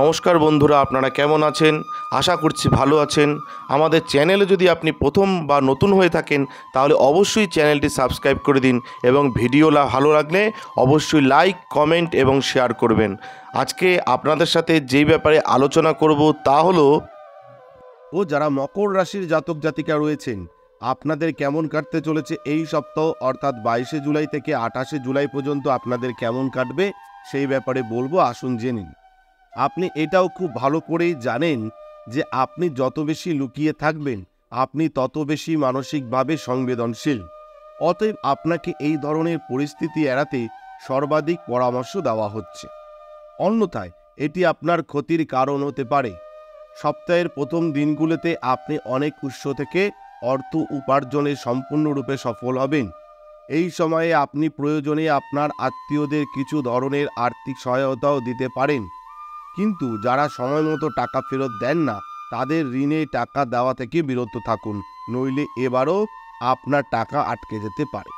নমস্কার বন্ধুরা, আপনারা কেমন আছেন? আশা করছি ভালো আছেন। আমাদের চ্যানেলে যদি আপনি প্রথম বা নতুন হয়ে থাকেন তাহলে অবশ্যই চ্যানেলটি সাবস্ক্রাইব করে দিন এবং ভিডিও ভালো লাগলে অবশ্যই লাইক, কমেন্ট এবং শেয়ার করবেন। আজকে আপনাদের সাথে যেই ব্যাপারে আলোচনা করব তা হলো যারা মকর রাশির জাতক জাতিকা রয়েছেন, আপনাদের কেমন কাটতে চলেছে এই সপ্তাহ, অর্থাৎ 22শে জুলাই থেকে 28শে জুলাই পর্যন্ত আপনাদের কেমন কাটবে সেই ব্যাপারে বলবো। আসুন জেনে নিন। আপনি এটাও খুব ভালো করেই জানেন যে আপনি যত বেশি লুকিয়ে থাকবেন আপনি তত বেশি মানসিকভাবে সংবেদনশীল। অতএব আপনাকে এই ধরনের পরিস্থিতি এড়াতে সর্বাধিক পরামর্শ দেওয়া হচ্ছে, অন্যথায় এটি আপনার ক্ষতির কারণ হতে পারে। সপ্তাহের প্রথম দিনগুলোতে আপনি অনেক উৎস থেকে অর্থ উপার্জনে সম্পূর্ণরূপে সফল হবেন। এই সময়ে আপনি প্রয়োজনে আপনার আত্মীয়দের কিছু ধরনের আর্থিক সহায়তাও দিতে পারেন, কিন্তু যারা সময় মতো টাকা ফেরত দেন না তাদের ঋণে টাকা দেওয়া থেকে বিরত থাকুন, নইলে এবারও আপনার টাকা আটকে যেতে পারে।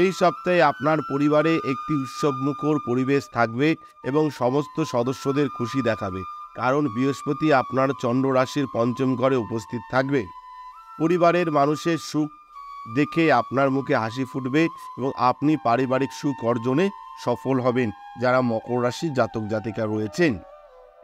এই সপ্তাহে আপনার পরিবারে একটি উৎসবমুখর পরিবেশ থাকবে এবং সমস্ত সদস্যদের খুশি দেখাবে, কারণ বৃহস্পতি আপনার চন্দ্র রাশির পঞ্চম ঘরে উপস্থিত থাকবে। পরিবারের মানুষের সুখ দেখে আপনার মুখে হাসি ফুটবে এবং আপনি পারিবারিক সুখ অর্জনে সফল হবেন। যারা মকর রাশির জাতক জাতিকা রয়েছেন,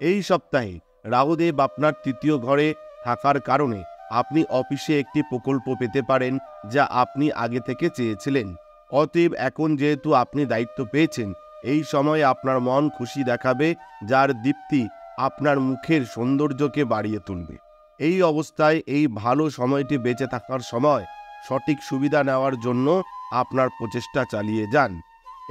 এই সপ্তাহে রাহুদেব আপনার তৃতীয় ঘরে থাকার কারণে আপনি অফিসে একটি প্রকল্প পেতে পারেন যা আপনি আগে থেকে চেয়েছিলেন। অতএব এখন যেহেতু আপনি দায়িত্ব পেয়েছেন, এই সময়ে আপনার মন খুশি দেখাবে, যার দীপ্তি আপনার মুখের সৌন্দর্যকে বাড়িয়ে তুলবে। এই অবস্থায় এই ভালো সময়টি বেঁচে থাকার সময়, সঠিক সুবিধা নেওয়ার জন্য আপনার প্রচেষ্টা চালিয়ে যান।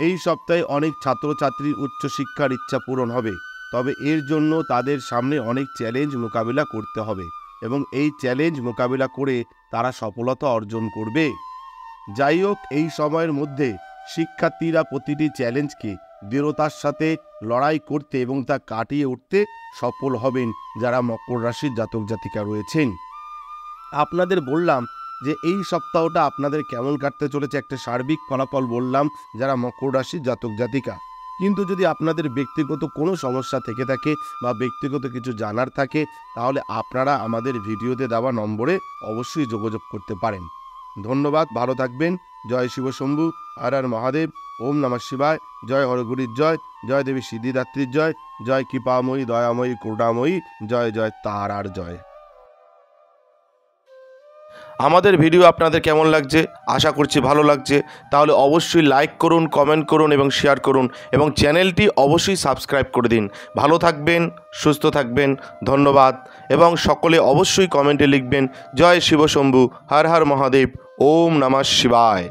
এই সপ্তাহে অনেক ছাত্রছাত্রীর উচ্চশিক্ষার ইচ্ছা পূরণ হবে, তবে এর জন্য তাদের সামনে অনেক চ্যালেঞ্জ মোকাবিলা করতে হবে এবং এই চ্যালেঞ্জ মোকাবিলা করে তারা সফলতা অর্জন করবে। যাই হোক, এই সময়ের মধ্যে শিক্ষার্থীরা প্রতিটি চ্যালেঞ্জকে দৃঢ়তার সাথে লড়াই করতে এবং তা কাটিয়ে উঠতে সফল হবেন। যারা মকর রাশির জাতক জাতিকা রয়েছেন, আপনাদের বললাম যে এই সপ্তাহটা আপনাদের কেমন কাটতে চলেছে, একটা সার্বিক ফলাফল বললাম যারা মকর রাশির জাতক জাতিকা। কিন্তু যদি আপনাদের ব্যক্তিগত কোনো সমস্যা থেকে থাকে বা ব্যক্তিগত কিছু জানার থাকে, তাহলে আপনারা আমাদের ভিডিওতে দেওয়া নম্বরে অবশ্যই যোগাযোগ করতে পারেন। ধন্যবাদ, ভালো থাকবেন। জয় শিব শম্ভু, হর হর মহাদেব, ওম নমঃ শিবায়, জয় হরগুরির জয়, জয় দেবী সিদ্ধিদাত্রীর জয়, জয় কৃপাময়ী দয়াময়ী করুণাময়ী, জয় জয় তারার জয়। আমাদের ভিডিও আপনাদের কেমন লাগছে? আশা করছি ভালো লাগছে। তাহলে অবশ্যই লাইক করুন, কমেন্ট করুন এবং শেয়ার করুন এবং চ্যানেলটি অবশ্যই সাবস্ক্রাইব করে দিন। ভালো থাকবেন, সুস্থ থাকবেন, ধন্যবাদ। এবং সকলে অবশ্যই কমেন্টে লিখবেন জয় শিব শম্ভু, হর হর মহাদেব, ওম নমঃ শিবায়।